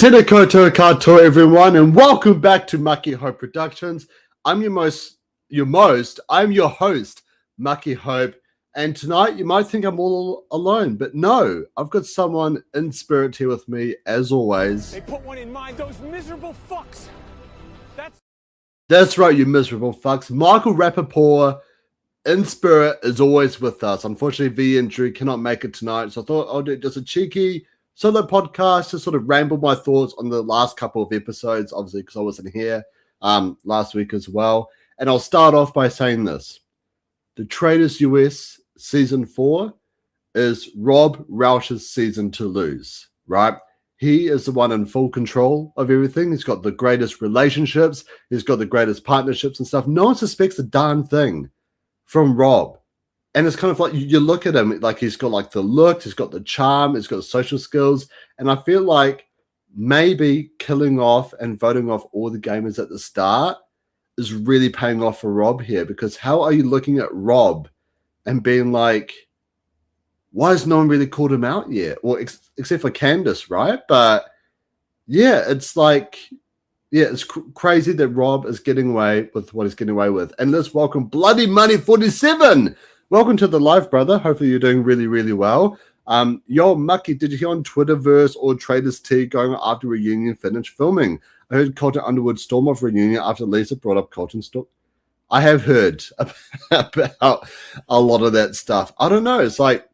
Tēnā koutou katoa, everyone, and welcome back to Mucky Hope Productions. I'm I'm your host, Mucky Hope, and tonight you might think I'm all alone, but no, I've got someone in spirit here with me, as always. They put one in mind, those miserable fucks. That's right, you miserable fucks. Michael Rappaport, in spirit, is always with us. Unfortunately, V and Drew cannot make it tonight, so I thought I'll do just a cheeky solo podcast to sort of ramble my thoughts on the last couple of episodes, obviously because I wasn't here last week as well. And I'll start off by saying this. The Traitors US Season 4 is Rob Roush's season to lose, right? He is the one in full control of everything. He's got the greatest relationships. He's got the greatest partnerships and stuff. No one suspects a darn thing from Rob. And it's kind of like you look at him, like he's got like the look, he's got the charm, he's got the social skills. And I feel like maybe killing off and voting off all the gamers at the start is really paying off for Rob here. Because how are you looking at Rob and being like, why has no one really called him out yet? Well, except for Candace, right? But yeah, it's like, yeah, it's crazy that Rob is getting away with what he's getting away with. And let's welcome Bloody Money 47. Welcome to the live, brother. Hopefully you're doing really, really well. Yo, Mucky, did you hear on Twitterverse or Traitors T going after Reunion finished filming? I heard Colton Underwood storm off Reunion after Lisa brought up Colton storm. I have heard about a lot of that stuff. I don't know. It's like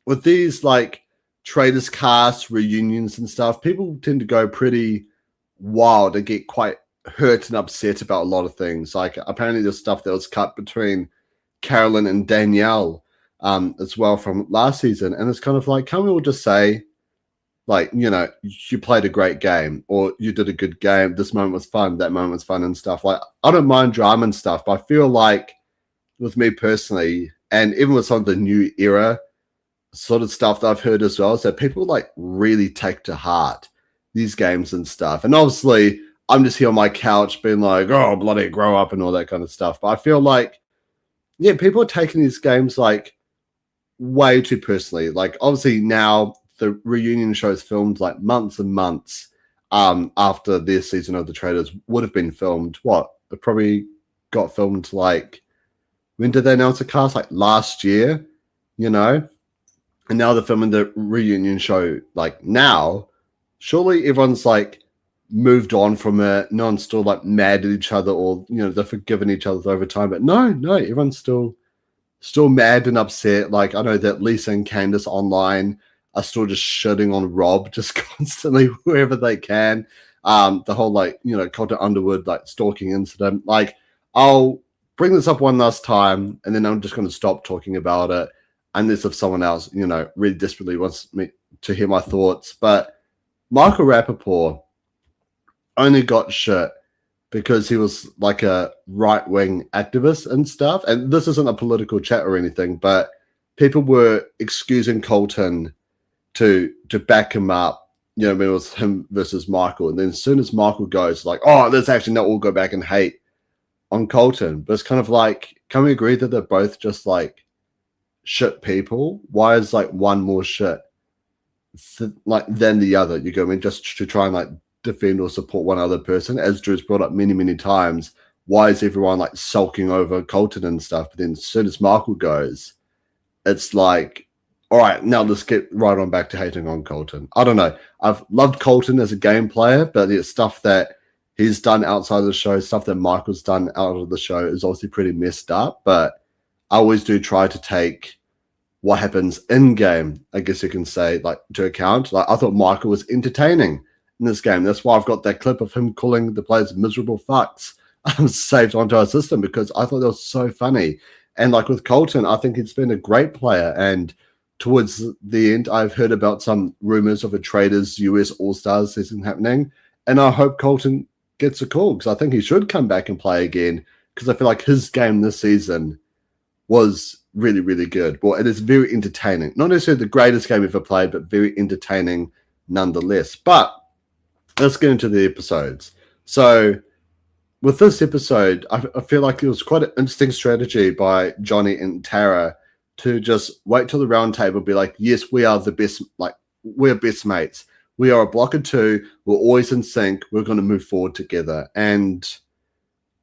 with these like Traitors cast reunions and stuff, people tend to go pretty wild and get quite hurt and upset about a lot of things. Like apparently there's stuff that was cut between Carolyn and Danielle as well from last season. And it's kind of like, can't we all just say, like, you know, you played a great game or you did a good game. This moment was fun. That moment was fun and stuff. Like, I don't mind drama and stuff, but I feel like with me personally, and even with some of the new era sort of stuff that I've heard as well, is that people like really take to heart these games and stuff. And obviously I'm just here on my couch being like, oh, bloody grow up and all that kind of stuff. But I feel like, yeah, people are taking these games like way too personally. Like obviously now the reunion shows filmed like months and months after this season of the Traitors would have been filmed. What? It probably got filmed like, when did they announce the cast? Like last year, you know? And now they're filming the reunion show like now. Surely everyone's like moved on from it. No one's still like mad at each other or, you know, they're forgiving each other over time. But no, everyone's still mad and upset. Like I know that Lisa and Candace online are still just shitting on Rob just constantly wherever they can. The whole like, you know, Colton Underwood like stalking incident. Like I'll bring this up one last time and then I'm just going to stop talking about it unless if someone else, you know, really desperately wants me to hear my thoughts. But Michael Rappaport only got shit because he was like a right-wing activist and stuff. And this isn't a political chat or anything, but people were excusing Colton to back him up. You know, I mean, it was him versus Michael. And then as soon as Michael goes like, oh, let's actually not all go back and hate on Colton. But it's kind of like, can we agree that they're both just like shit people? Why is like one more shit like than the other? You go, I mean, just to try and like defend or support one other person, as Drew's brought up many, many times. Why is everyone like sulking over Colton and stuff? But then as soon as Michael goes, it's like, all right, now let's get right on back to hating on Colton. I don't know. I've loved Colton as a game player, but the stuff that he's done outside of the show, stuff that Michael's done out of the show is obviously pretty messed up. But I always do try to take what happens in game, I guess you can say, like to account. Like I thought Michael was entertaining in this game. That's why I've got that clip of him calling the players miserable fucks saved onto our system, because I thought that was so funny. And like with Colton, I think he's been a great player. And towards the end, I've heard about some rumors of a Traitors US All-Stars season happening. And I hope Colton gets a call, because I think he should come back and play again, because I feel like his game this season was really, really good. Well, it is very entertaining. Not necessarily the greatest game ever played, but very entertaining nonetheless. But let's get into the episodes. So with this episode, I feel like it was quite an interesting strategy by Johnny and Tara to just wait till the round table, be like, yes, we are the best, like we're best mates. we are a block of two. We're always in sync. We're going to move forward together. And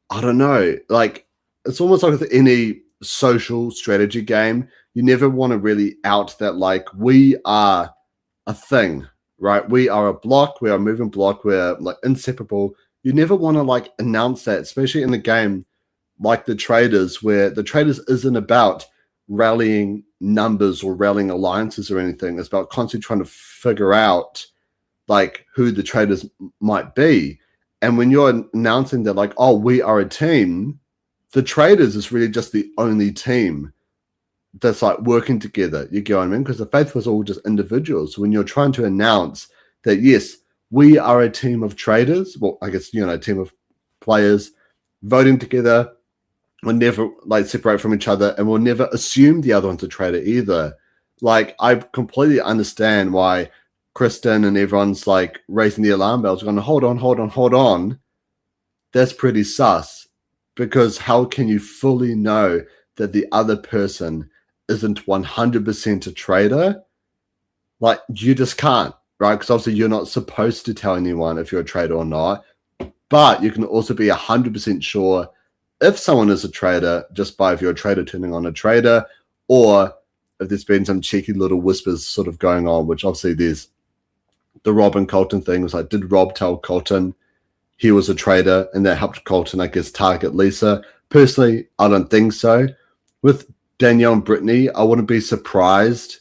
I don't know, like, it's almost like with any social strategy game, you never want to really out that, like, we are a thing, right? We are a block. We are a moving block. We're like inseparable. You never want to like announce that, especially in a game like the Traitors, where the Traitors isn't about rallying numbers or rallying alliances or anything. It's about constantly trying to figure out like who the Traitors might be. And when you're announcing that, like, oh, we are a team, the Traitors is really just the only team that's like working together. You get what I mean? Because the Faithful is all just individuals. So when you're trying to announce that, yes, we are a team of Traitors, well, I guess, a team of players voting together, we'll never like separate from each other, and we'll never assume the other one's a traitor either. Like, I completely understand why Kristen and everyone's like raising the alarm bells, going, hold on. That's pretty sus, because how can you fully know that the other person isn't 100% a traitor? Like, you just can't, right? Because obviously you're not supposed to tell anyone if you're a traitor or not, but you can also be 100% sure if someone is a traitor just by if you're a traitor turning on a traitor, or if there's been some cheeky little whispers sort of going on, which obviously there's the Rob and Colton thing. Was like, did Rob tell Colton he was a traitor, and that helped Colton, I guess, target Lisa? Personally, I don't think so. With Danielle and Brittany, I wouldn't be surprised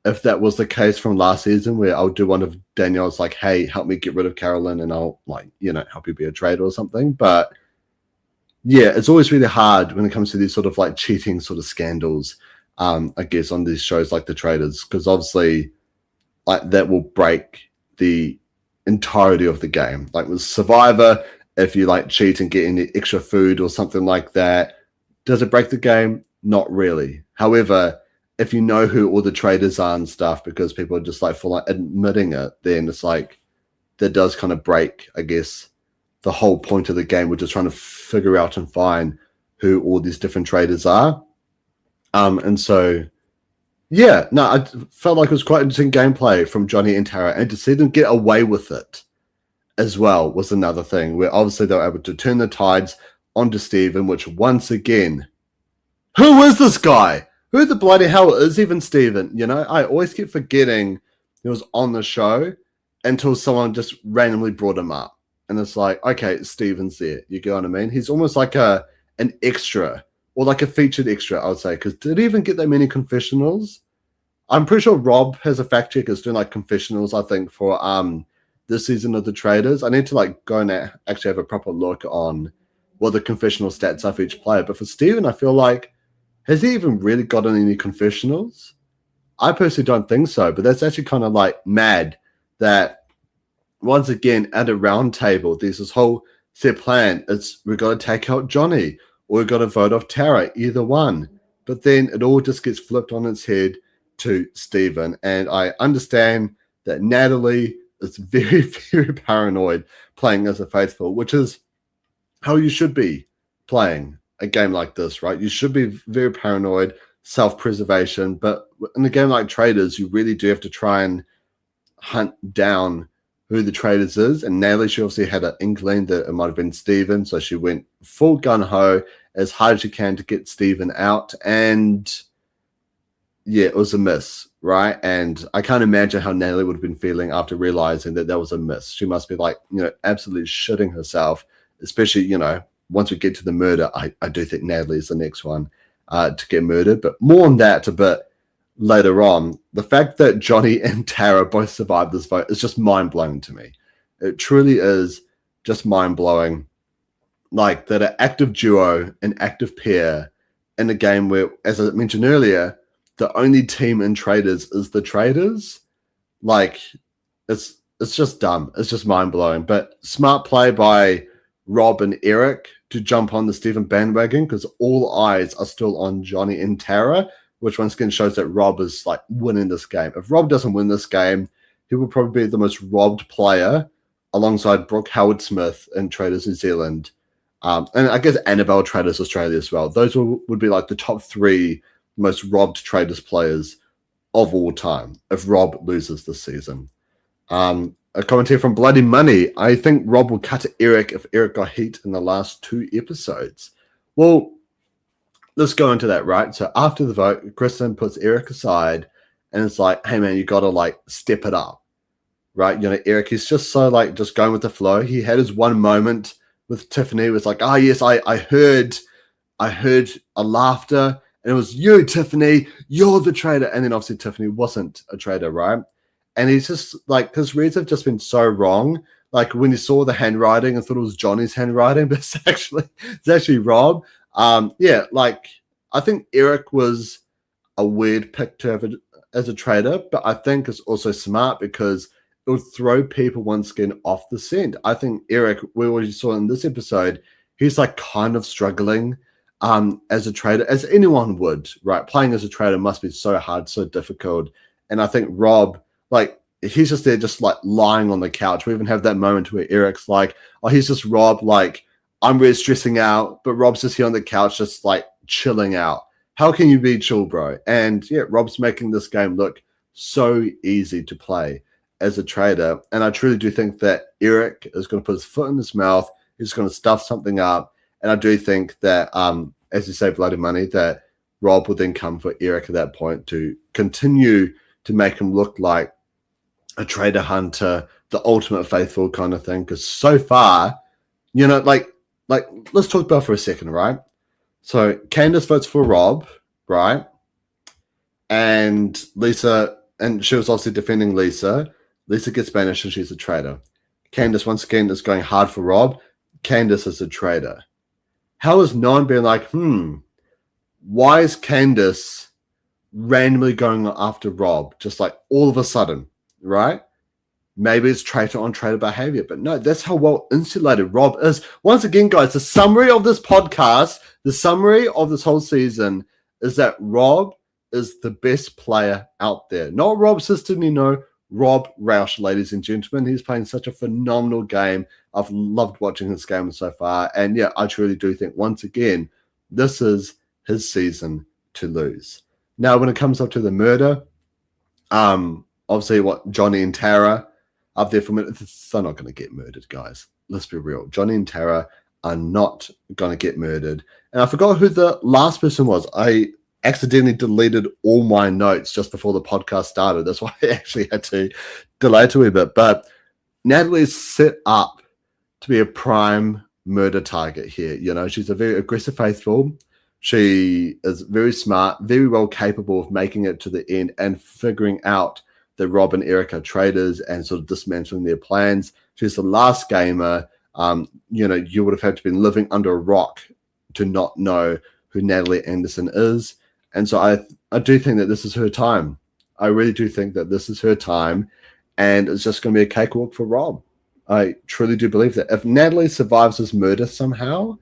if that was the case from last season, where I'll do one of Danielle's like, hey, help me get rid of Carolyn, and I'll like, help you be a traitor or something. But yeah, it's always really hard when it comes to these sort of like cheating sort of scandals, I guess, on these shows like the Traitors, because obviously like that will break the entirety of the game. Like with Survivor, if you like cheat and get any extra food or something like that, does it break the game? Not really. However, if you know who all the traitors are and stuff, because people are just like full on admitting it, then it's like that does kind of break, I guess, the whole point of the game. We're just trying to figure out and find who all these different traitors are. And so, yeah, no, I felt like it was quite interesting gameplay from Johnny and Tara, and to see them get away with it as well was another thing, where obviously they were able to turn the tides onto Steven, which once again, who is this guy? Who the bloody hell is even Steven? I always keep forgetting he was on the show until someone just randomly brought him up. And it's like, okay, Steven's there. You get what I mean? He's almost like an extra, or like a featured extra, I would say. Because did he even get that many confessionals? I'm pretty sure Rob has a fact checkers doing like confessionals, I think, for this season of the Traitors. I need to like go and actually have a proper look on what the confessional stats are for each player. But for Steven, I feel like, has he even really gotten any confessionals? I personally don't think so, but that's actually kind of like mad that once again at a round table, there's this whole set plan. It's we've got to take out Johnny, or we've got to vote off Tara, either one. But then it all just gets flipped on its head to Steven. And I understand that Natalie is very, very paranoid playing as a Faithful, which is how you should be playing a game like this, right? You should be very paranoid, self-preservation. But in a game like Traitors, you really do have to try and hunt down who the Traitors is. And Natalie, she obviously had an inkling that it might have been Steven, so she went full gun-ho as hard as she can to get Steven out. And yeah, it was a miss, right? And I can't imagine how Natalie would have been feeling after realizing that that was a miss. She must be like, absolutely shitting herself, especially, once we get to the murder. I do think Natalie is the next one to get murdered, but more on that a bit later on. The fact that Johnny and Tara both survived this vote is just mind-blowing to me. It truly is just mind-blowing. Like, that an active duo, an active pair in a game where, as I mentioned earlier, the only team in Traitors is the Traitors. Like, it's just dumb. It's just mind-blowing. But smart play by Rob and Eric to jump on the Steven bandwagon, because all eyes are still on Johnny and Tara, which once again shows that Rob is like winning this game. If Rob doesn't win this game, he will probably be the most robbed player alongside Brooke Howard-Smith in Traitors New Zealand. And I guess Annabelle Traitors Australia as well. Those would be like the top 3 most robbed Traitors players of all time if Rob loses this season. A commentary from Bloody Money. I think Rob will cut to Eric if Eric got heat in the last 2 episodes. Well, let's go into that, right? So after the vote, Kristen puts Eric aside and it's like, hey man, you gotta like step it up. Right? You know, Eric is just so like just going with the flow. He had his one moment with Tiffany. It was like, oh yes, I heard a laughter, and it was you, Tiffany, you're the traitor. And then obviously Tiffany wasn't a traitor, right? And he's just like, his reads have just been so wrong. Like when you saw the handwriting and thought it was Johnny's handwriting, but it's actually Rob. Yeah, like I think Eric was a weird pick to have as a traitor, but I think it's also smart because it would throw people once again off the scent. I think Eric, we already saw in this episode, he's like kind of struggling as a traitor, as anyone would, right? Playing as a traitor must be so hard, so difficult. And I think Rob, like, he's just there, just like lying on the couch. We even have that moment where Eric's like, oh, he's just Rob, like, I'm really stressing out, but Rob's just here on the couch, just like chilling out. How can you be chill, bro? And yeah, Rob's making this game look so easy to play as a traitor. And I truly do think that Eric is going to put his foot in his mouth. He's going to stuff something up. And I do think that, as you say, Bloody Money, that Rob will then come for Eric at that point to continue to make him look like a traitor hunter, the ultimate faithful kind of thing. Because so far, you know, like let's talk about for a second, right? So Candace votes for Rob, right? And Lisa, and she was obviously defending Lisa. Lisa gets banished and she's a traitor. Candace, once again, is going hard for Rob. Candace is a traitor. How is no one being like, why is Candace randomly going after Rob? Just like all of a sudden, right? Maybe it's traitor on traitor behavior, but no, that's how well insulated Rob is. Once again, guys, the summary of this podcast, the summary of this whole season is that Rob is the best player out there. Not Rob Sistine, Rob Roush, ladies and gentlemen. He's playing such a phenomenal game. I've loved watching his game so far. And yeah, I truly do think, once again, this is his season to lose. Now, when it comes up to the murder, obviously what Johnny and Tara up there for minutes, they're not going to get murdered, guys. Let's be real. Johnny and Tara are not going to get murdered. And I forgot who the last person was. I accidentally deleted all my notes just before the podcast started. That's why I actually had to delay it a wee bit. But Natalie's set up to be a prime murder target here. You know, she's a very aggressive faithful. She is very smart, very well capable of making it to the end and figuring out that Rob and Eric are traitors and sort of dismantling their plans. She's the last gamer. You know, you would have had to been living under a rock to not know who Natalie Anderson is. And so I do think that this is her time. I really do think that this is her time, and it's just going to be a cakewalk for Rob. I truly do believe that. If Natalie survives this murder somehow,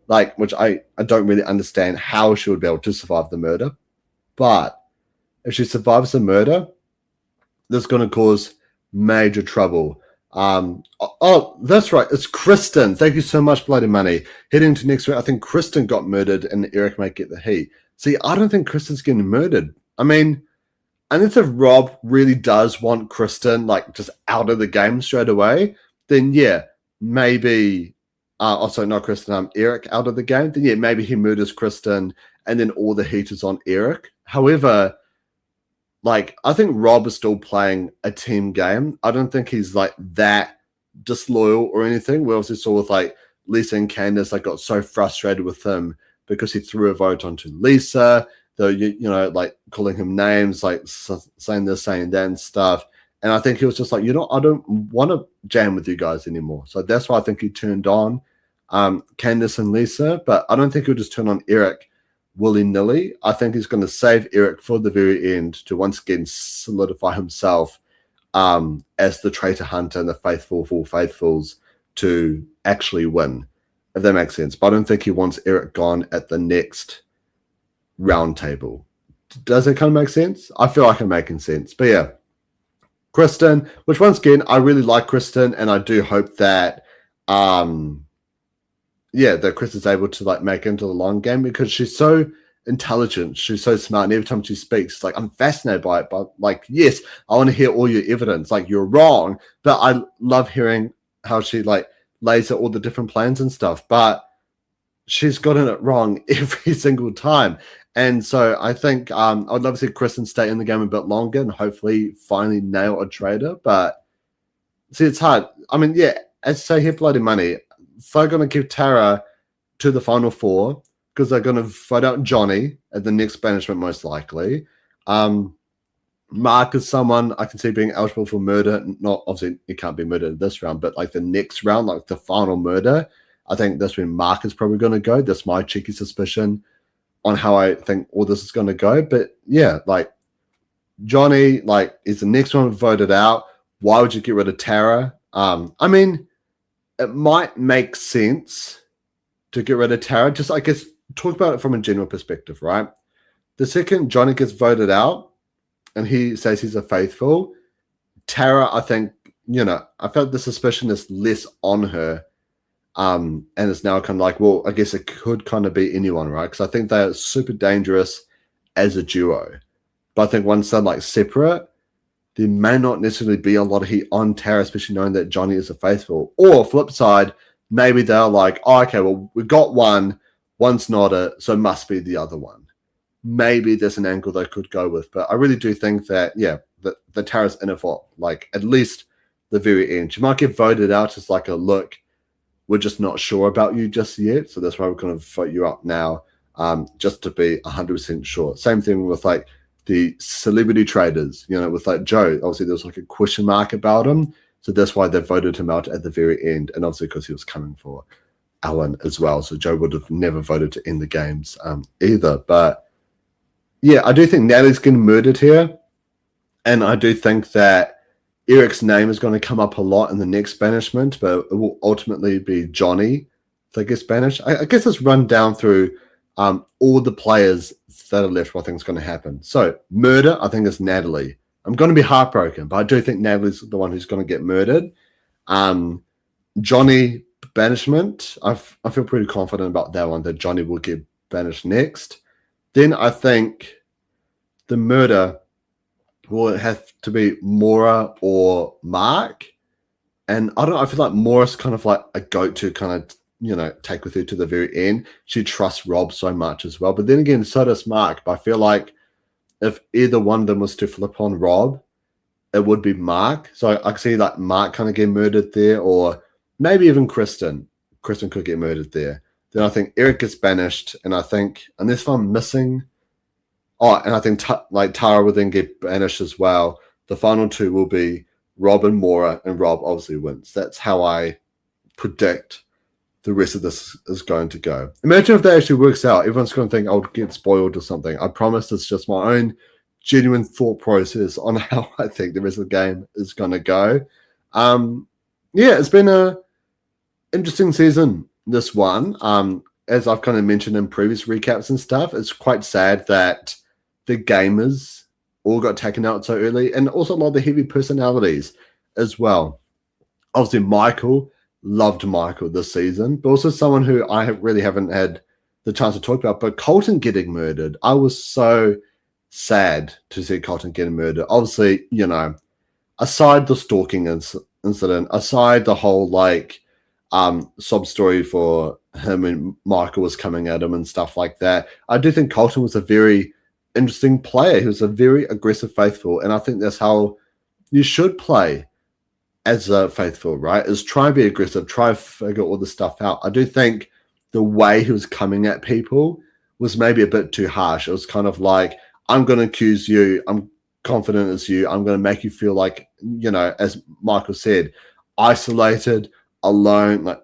like, which I don't really understand how she would be able to survive the murder, but if she survives the murder, this is going to cause major trouble. Oh, that's right. It's Kristen. Thank you so much, Bloody Money. Heading to next week, I think Kristen got murdered and Eric might get the heat. See, I don't think Kristen's getting murdered. I mean, unless if Rob really does want Kristen, like, just out of the game straight away, then yeah, maybe, also not Kristen, Eric out of the game, then yeah, maybe he murders Kristen and then all the heat is on Eric. However, like, I think Rob is still playing a team game. I don't think he's like that disloyal or anything. We also saw with like Lisa and Candace, I got so frustrated with him because he threw a vote onto Lisa, though, you know, like calling him names, like saying this, saying that and stuff. And I think he was just like, you know, I don't want to jam with you guys anymore. So that's why I think he turned on Candace and Lisa, but I don't think he'll just turn on Eric willy-nilly. I think he's going to save Eric for the very end to once again solidify himself as the traitor hunter and the faithful for faithfuls to actually win, if that makes sense. But I don't think he wants Eric gone at the next round table. Does it kind of make sense? I feel like I'm making sense. But yeah, Kristen, which once again, I really like Kristen, and I do hope that that Kristen's able to like make it into the long game, because she's so intelligent. She's so smart. And every time she speaks, it's like, I'm fascinated by it. But like, yes, I want to hear all your evidence. Like, you're wrong. But I love hearing how she like lays out all the different plans and stuff. But she's gotten it wrong every single time. And so I think I'd love to see Kristen stay in the game a bit longer and hopefully finally nail a traitor. But see, it's hard. I mean, yeah, as I say here, bloody money. They're going to give Tara to the final four because they're going to vote out Johnny at the next banishment, most likely. Mark is someone I can see being eligible for murder. Not obviously, he can't be murdered in this round, but like the next round, like the final murder. I think that's when Mark is probably going to go. That's my cheeky suspicion on how I think all this is going to go. But yeah, like Johnny, like is the next one voted out. Why would you get rid of Tara? I mean, it might make sense to get rid of Tara. Just, I guess, talk about it from a general perspective, right? The second Johnny gets voted out and he says he's a faithful, Tara, I think, I felt the suspicion is less on her. And it's now kind of like, well, I guess it could kind of be anyone, right? Because I think they're super dangerous as a duo. But I think once they're like separate, there may not necessarily be a lot of heat on Tara, especially knowing that Johnny is a faithful. Or flip side, maybe they're like, oh, okay, well, we got one's not it, so it must be the other one. Maybe there's an angle they could go with. But I really do think that, yeah, the Tara's in it for like at least the very end. She might get voted out as like a look. We're just not sure about you just yet. So that's why we're going to vote you up now, just to be 100% sure. Same thing with like the celebrity traders, with like Joe. Obviously, there was like a question mark about him. So that's why they voted him out at the very end. And obviously, because he was coming for Alan as well. So Joe would have never voted to end the games either. But yeah, I do think Natalie's getting murdered here. And I do think that Eric's name is going to come up a lot in the next banishment, but it will ultimately be Johnny that gets banished. I guess let's run down through all the players that are left, what I think is going to happen. So, murder, I think, is Natalie. I'm going to be heartbroken, but I do think Natalie's the one who's going to get murdered. Johnny, banishment, I feel pretty confident about that one, that Johnny will get banished next. Then I think the murder will it have to be Maura or Mark? And I don't know, I feel like Maura's kind of like a go-to kind of, take with her to the very end. She trusts Rob so much as well. But then again, so does Mark. But I feel like if either one of them was to flip on Rob, it would be Mark. So I could see like Mark kind of get murdered there, or maybe even Kristen. Kristen could get murdered there. Then I think Eric gets banished. And I think, unless I'm missing... Oh, and I think Tara will then get banished as well. The final two will be Rob and Maura, and Rob obviously wins. That's how I predict the rest of this is going to go. Imagine if that actually works out. Everyone's going to think I'll get spoiled or something. I promise it's just my own genuine thought process on how I think the rest of the game is going to go. Yeah, it's been a interesting season, this one. As I've kind of mentioned in previous recaps and stuff, it's quite sad that the gamers all got taken out so early, and also a lot of the heavy personalities as well. Obviously, Michael, loved Michael this season, but also someone who I really haven't had the chance to talk about, but Colton getting murdered. I was so sad to see Colton getting murdered. Obviously, aside the stalking incident, aside the whole sob story for him and Michael was coming at him and stuff like that, I do think Colton was a very interesting player. He was a very aggressive faithful, and I think that's how you should play as a faithful, right? Is try and be aggressive, try and figure all this stuff out. I do think the way he was coming at people was maybe a bit too harsh. It was kind of like, I'm going to accuse you, I'm confident as you, I'm going to make you feel like, as Michael said, isolated, alone,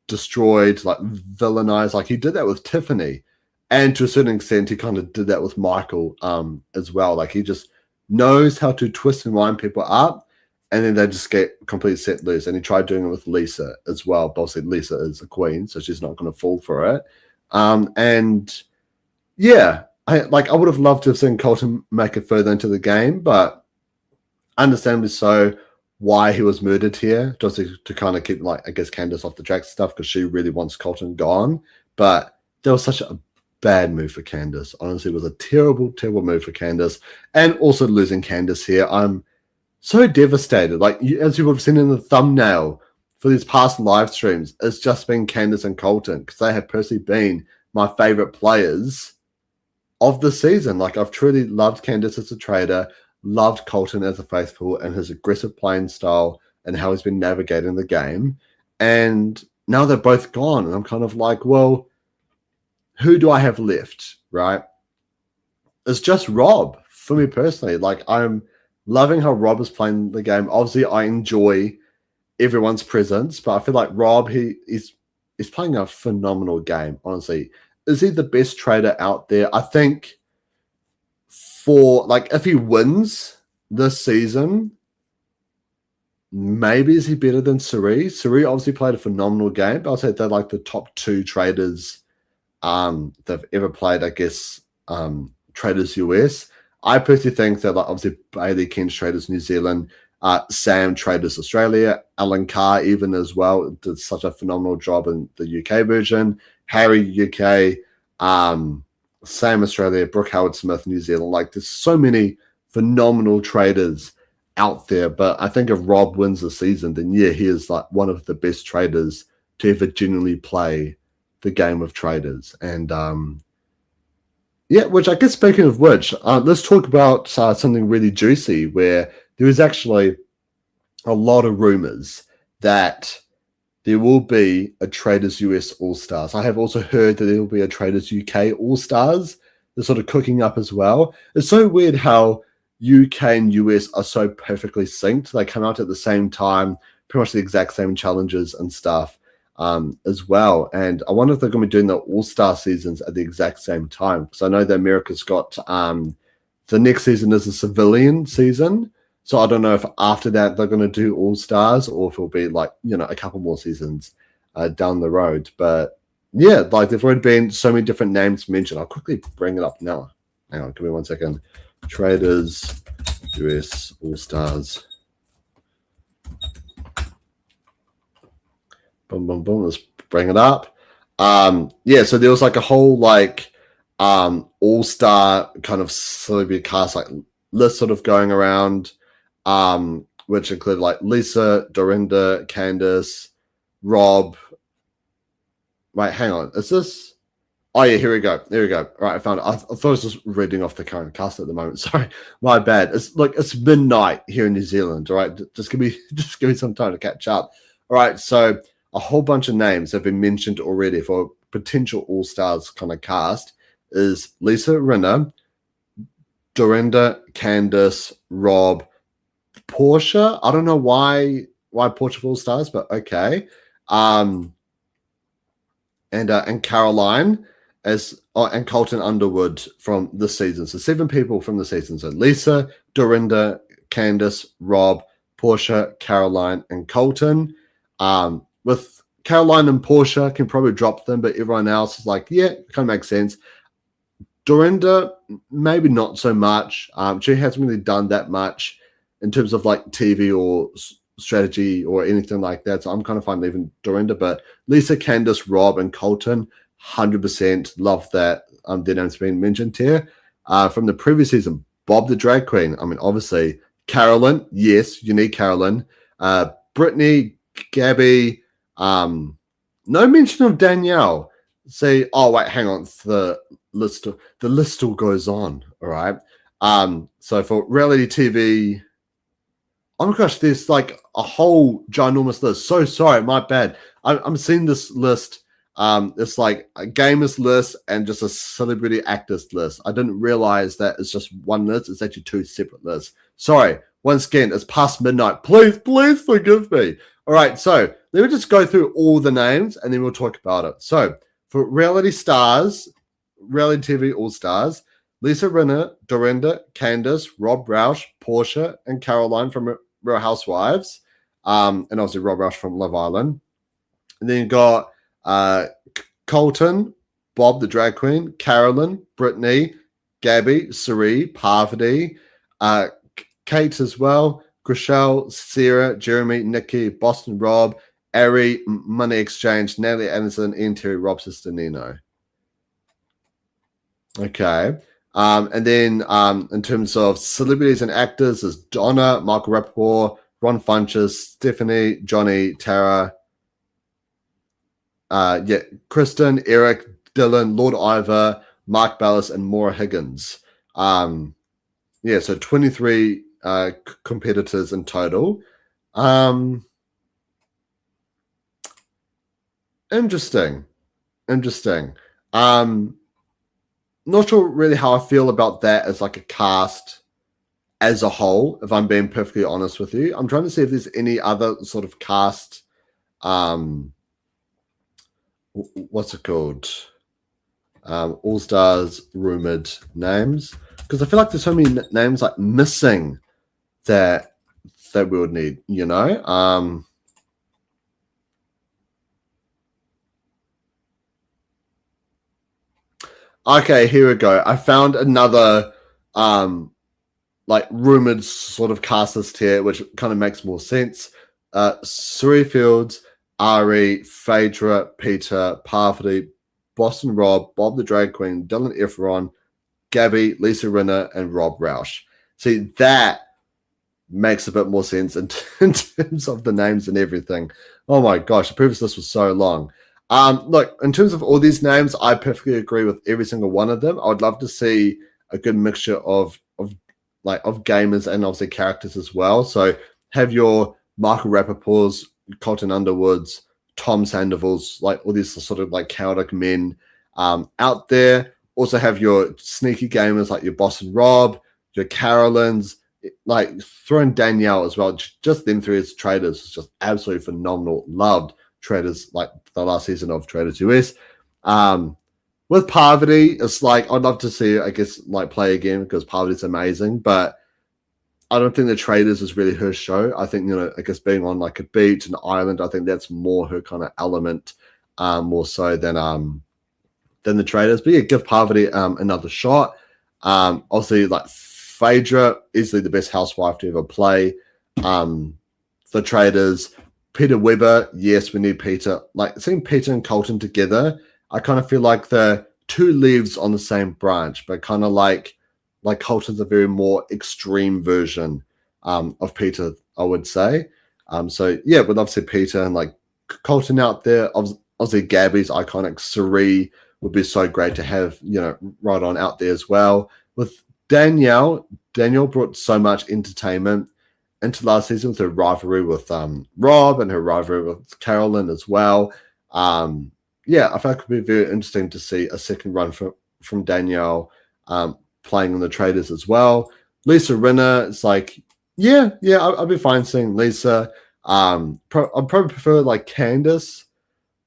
destroyed, villainized. He did that with Tiffany. And to a certain extent, he kind of did that with Michael as well. He just knows how to twist and wind people up, and then they just get completely set loose. And he tried doing it with Lisa as well. But obviously, Lisa is a queen, so she's not going to fall for it. And yeah, I would have loved to have seen Colton make it further into the game, but understandably so, why he was murdered here, just to kind of keep, I guess, Candace off the track stuff, because she really wants Colton gone. But there was such a bad move for Candace. Honestly, it was a terrible, terrible move for Candace. And also losing Candace here. I'm so devastated. Like, as you would have seen in the thumbnail for these past live streams, it's just been Candace and Colton because they have personally been my favorite players of the season. Like, I've truly loved Candace as a trader, loved Colton as a faithful and his aggressive playing style and how he's been navigating the game. And now they're both gone. And I'm kind of like, well, who do I have left, right? It's just Rob for me personally. Like, I'm loving how Rob is playing the game. Obviously, I enjoy everyone's presence, but I feel like Rob, he's playing a phenomenal game, honestly. Is he the best trader out there? I think for, like, if he wins this season, maybe is he better than Suri? Suri obviously played a phenomenal game, but I'll say they're like the top two traders they've ever played, I guess, Traitors US. I personally think that, like, obviously Bailey Kent Traitors New Zealand, Sam Traitors Australia, Alan Carr even as well did such a phenomenal job in the UK version. Harry UK, Sam Australia, Brooke Howard Smith New Zealand. Like, there's so many phenomenal traders out there, but I think if Rob wins the season, then yeah, he is like one of the best traders to ever genuinely play the game of traders. And yeah, which I guess, speaking of which, let's talk about something really juicy where there is actually a lot of rumors that there will be a Traitors US All-Stars. I have also heard that there will be a Traitors UK All-Stars. They're sort of cooking up as well. It's so weird how UK and US are so perfectly synced. They come out at the same time, pretty much the exact same challenges and stuff as well. And I wonder if they're going to be doing the All-Star seasons at the exact same time. Because I know that America's got the next season is a civilian season. So I don't know if after that they're going to do All-Stars or if it'll be like, you know, a couple more seasons down the road. But yeah, like, there've already been so many different names mentioned. I'll quickly bring it up now. Hang on, give me 1 second. Traitors US All-Stars. Boom, boom, boom. Let's bring it up. Yeah, so there was like a whole like all-star kind of celebrity cast like list sort of going around, which included like Lisa, Dorinda, Candace, Rob. Wait, hang on. Is this? Oh yeah, here we go. There we go. All right, I found it. I thought I was just reading off the current cast at the moment. Sorry, my bad. It's midnight here in New Zealand. All right, just give me some time to catch up. All right, so a whole bunch of names have been mentioned already for potential All-Stars kind of cast is Lisa Rinna, Dorinda, Candace, Rob, Portia. I don't know why Portia for All-Stars, but okay. And Caroline and Colton Underwood from the season. So 7 people from the season. So Lisa, Dorinda, Candace, Rob, Portia, Caroline, and Colton. With Caroline and Portia, can probably drop them, but everyone else is like, yeah, it kind of makes sense. Dorinda, maybe not so much. She hasn't really done that much in terms of like TV or strategy or anything like that. So I'm kind of fine leaving Dorinda, but Lisa, Candace, Rob, and Colton, 100% love that their names being mentioned here. From the previous season, Bob the Drag Queen. I mean, obviously, Carolyn, yes, you need Carolyn. Brittany, Gabby, no mention of Danielle. See, oh wait, hang on. The list still goes on. All right. So for reality TV, oh my gosh, there's like a whole ginormous list. So sorry, my bad. I'm seeing this list. It's like a gamers list and just a celebrity actors list. I didn't realize that it's just one list. It's actually 2 separate lists. Sorry. Once again, it's past midnight. Please forgive me. All right, so let me just go through all the names and then we'll talk about it. So for reality stars, reality TV All-Stars, Lisa Rinna, Dorinda, Candace, Rob Roush, Portia, and Caroline from Real Housewives, and obviously Rob Roush from Love Island. And then you got Colton, Bob the Drag Queen, Carolyn, Brittany, Gabby, Suri, Parvati, Kate as well, Grishelle, Sarah, Jeremy, Nikki, Boston Rob, Ari, Money Exchange, Natalie Anderson, and Terry Rob's sister Nino. Okay. And then in terms of celebrities and actors, there's Donna, Michael Rappaport, Ron Funches, Stephanie, Johnny, Tara, Kristen, Eric, Dylan, Lord Ivor, Mark Ballas, and Maura Higgins. So 23 competitors in total. Interesting. Not sure really how I feel about that as like a cast as a whole, if I'm being perfectly honest with you. I'm trying to see if there's any other sort of cast, what's it called? All-Stars rumored names. Because I feel like there's so many names like missing that we would need, you know? Okay, here we go. I found another like rumored sort of cast list here, which kind of makes more sense. Suri Fields, Ari, Phaedra, Peter, Parvati, Boston Rob, Bob the Drag Queen, Dylan Efron, Gabby, Lisa Rinna, and Rob Roush. See, that makes a bit more sense in terms of the names and everything. Oh my gosh, the previous list was so long. Look, in terms of all these names, I perfectly agree with every single one of them. I would love to see a good mixture of gamers and obviously characters as well. So have your Michael Rappaport's, Colton Underwood's, Tom Sandoval's, like all these sort of like chaotic men out there. Also have your sneaky gamers like your Boston Rob, your Carolyn's, like throwing Danielle as well. Just them three as Traitors was just absolutely phenomenal. Loved Traitors, like the last season of Traitors US. With Parvati, it's like I'd love to see, I guess, like play again because Parvati's amazing, but I don't think the Traitors is really her show. I think, I guess being on like a beach, an island, I think that's more her kind of element, more so than the Traitors. But yeah, give Parvati another shot. Obviously, like Phaedra, easily the best housewife to ever play. The Traitors, Peter Weber, yes, we need Peter. Like seeing Peter and Colton together, I kind of feel like the two leaves on the same branch, but kind of like Colton's a very more extreme version of Peter, I would say. So yeah, we'd love to see Peter and like Colton out there. Obviously, Gabby's iconic Suri would be so great to have, right on out there as well. With Danielle brought so much entertainment into last season with her rivalry with Rob and her rivalry with Carolyn as well. Yeah, I think it would be very interesting to see a second run from Danielle playing on the Traitors as well. Lisa Rinna, it's like, yeah, I'd be fine seeing Lisa. I'd probably prefer like Candace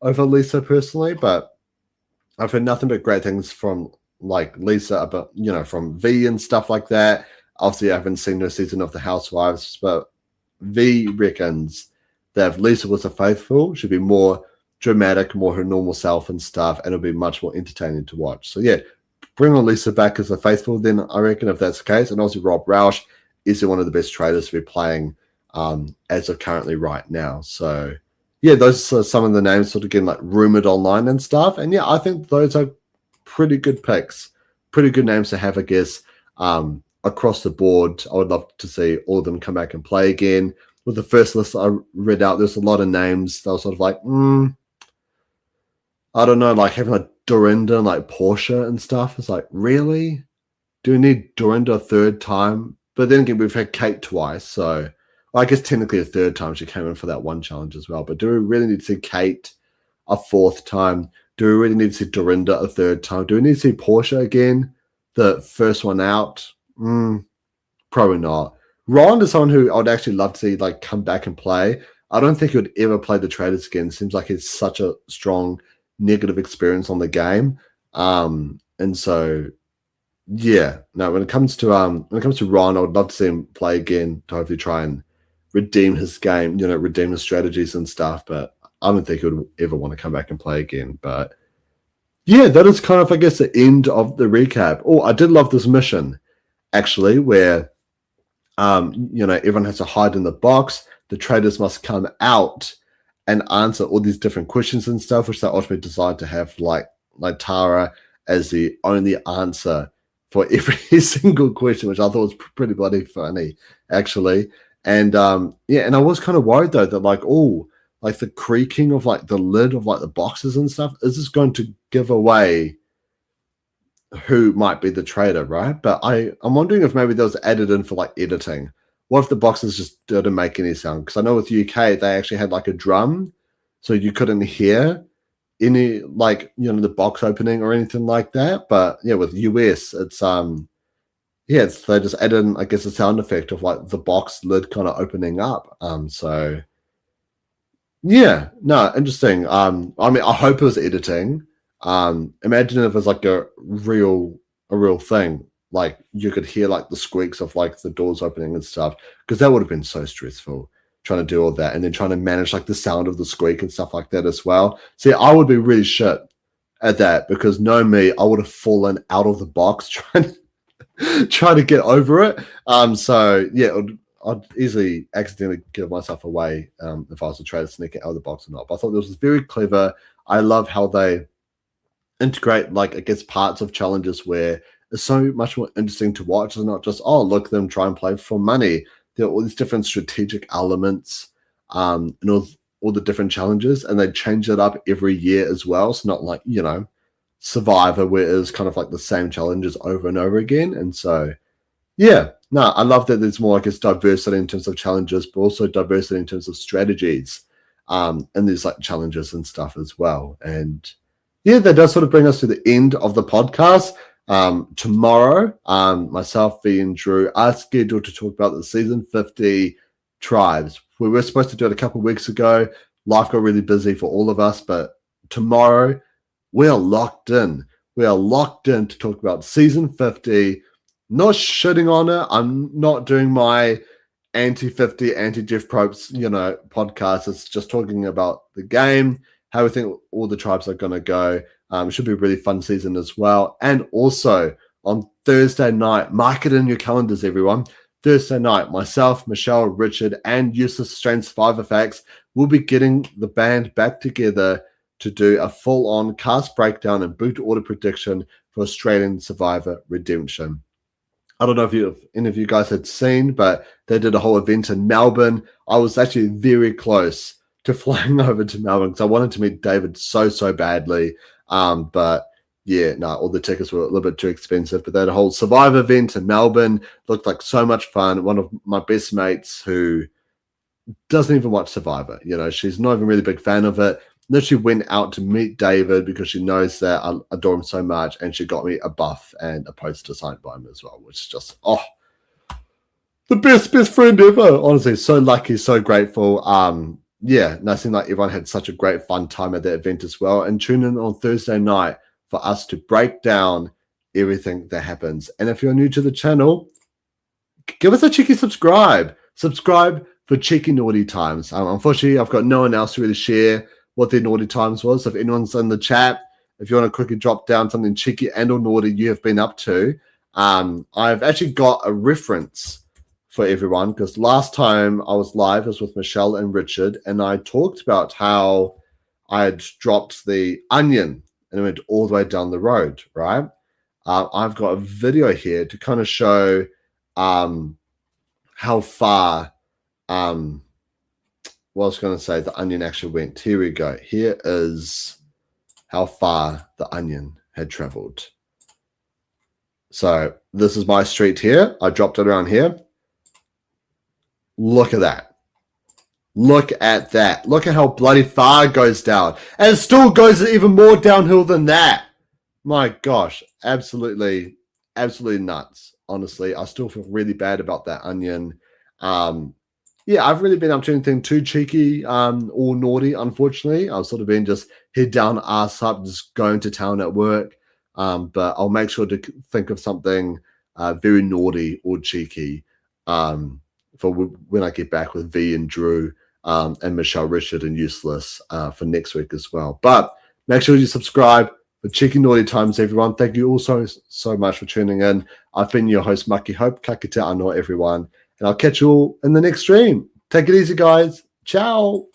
over Lisa personally, but I've heard nothing but great things from like Lisa about, from Vee and stuff like that. Obviously, I haven't seen her season of The Housewives, but Vee reckons that if Lisa was a faithful, she'd be more dramatic, more her normal self and stuff, and it'll be much more entertaining to watch. So yeah, bring on Lisa back as a faithful, then I reckon if that's the case. And obviously Rob Roush is one of the best Traitors to be playing as of currently right now. So yeah, those are some of the names sort of getting like rumored online and stuff. And yeah, I think those are pretty good picks, pretty good names to have, I guess, across the board. I would love to see all of them come back and play again. With the first list I read out, there's a lot of names that were sort of like, I don't know, like having like Dorinda and like Portia and stuff. It's like, really? Do we need Dorinda a third time? But then again, we've had Kate twice, so I guess technically a third time she came in for that one challenge as well. But do we really need to see Kate a fourth time? Do we really need to see Dorinda a third time? Do we need to see Portia again? The first one out? Probably not. Ron is someone who I would actually love to see like come back and play. I don't think he would ever play the Traitors again. Seems like it's such a strong negative experience on the game. And so yeah, no, when it comes to Ron, I would love to see him play again to hopefully try and redeem his game, redeem his strategies and stuff. But I don't think he would ever want to come back and play again. But yeah, that is kind of, I guess, the end of the recap. Oh, I did love this mission, actually, where everyone has to hide in the box. The Traitors must come out and answer all these different questions and stuff, which they ultimately decide to have like Tara as the only answer for every single question, which I thought was pretty bloody funny, actually. And and I was kind of worried though that like the creaking of like the lid of like the boxes and stuff, is this going to give away who might be the traitor, right? But I'm wondering if maybe that was added in for like editing. What if the boxes just didn't make any sound? Because I know with UK they actually had like a drum, so you couldn't hear any like the box opening or anything like that. But yeah, with US it's they just added in, I guess, a sound effect of like the box lid kind of opening up. So yeah, no, interesting. I mean, I hope it was editing. Imagine if it was like a real thing, like you could hear like the squeaks of like the doors opening and stuff, because that would have been so stressful trying to do all that and then trying to manage like the sound of the squeak and stuff like that as well. See, I would be really shit at that, because know me, I would have fallen out of the box trying to get over it. So yeah, I'd easily accidentally give myself away if I was to try to sneak it out of the box or not. But I thought this was very clever. I love how they integrate, like, I guess, parts of challenges where it's so much more interesting to watch. It's not just, oh, look at them try and play for money. There are all these different strategic elements and all the different challenges, and they change it up every year as well. It's not like, Survivor, where it's kind of like the same challenges over and over again. And so, yeah, no, I love that there's more, I guess, diversity in terms of challenges, but also diversity in terms of strategies and there's like challenges and stuff as well. And yeah, that does sort of bring us to the end of the podcast. Tomorrow, myself, Vee, and Drew are scheduled to talk about the season 50 tribes. We were supposed to do it a couple of weeks ago. Life got really busy for all of us, but tomorrow we are locked in. We are locked in to talk about season 50. Not shitting on it. I'm not doing my anti-50, anti-Jeff Probst, podcast. It's just talking about the game, how we think all the tribes are going to go. It should be a really fun season as well. And also on Thursday night, mark it in your calendars, everyone. Thursday night, myself, Michelle, Richard, and Useless Strain Survivor Facts will be getting the band back together to do a full-on cast breakdown and boot order prediction for Australian Survivor Redemption. I don't know if any of you guys had seen, but they did a whole event in Melbourne. I was actually very close to flying over to Melbourne because I wanted to meet David so badly. But yeah, no, all the tickets were a little bit too expensive. But they had a whole Survivor event in Melbourne. Looked like so much fun. One of my best mates who doesn't even watch Survivor. She's not even really a big fan of it. Literally went out to meet David because she knows that I adore him so much, and she got me a buff and a poster signed by him as well, which is just the best friend ever. Honestly, so lucky, so grateful. It seemed like everyone had such a great fun time at that event as well. And tune in on Thursday night for us to break down everything that happens. And if you're new to the channel, give us a cheeky subscribe. Subscribe for Cheeky Naughty Times. Unfortunately, I've got no one else to really share what their naughty times was. So if anyone's in the chat, if you want to quickly drop down something cheeky and or naughty you have been up to, I've actually got a reference for everyone, because last time I was live was with Michelle and Richard, and I talked about how I had dropped the onion and it went all the way down the road, right? I've got a video here to kind of show how far I was going to say the onion actually went. Here we go. Here is how far the onion had traveled. So this is my street here. I dropped it around here. Look at that. Look at that. Look at how bloody far it goes down. And it still goes even more downhill than that. My gosh. Absolutely nuts. Honestly, I still feel really bad about that onion. Yeah, I've really been up to anything too cheeky or naughty, unfortunately. I've sort of been just head down, ass up, just going to town at work. But I'll make sure to think of something very naughty or cheeky for when I get back with Vee and Drew and Michelle, Richard, and Useless for next week as well. But make sure you subscribe for Cheeky Naughty Times, everyone. Thank you all so much for tuning in. I've been your host, Mucky Hope. Ka kite anō, everyone. And I'll catch you all in the next stream. Take it easy, guys. Ciao.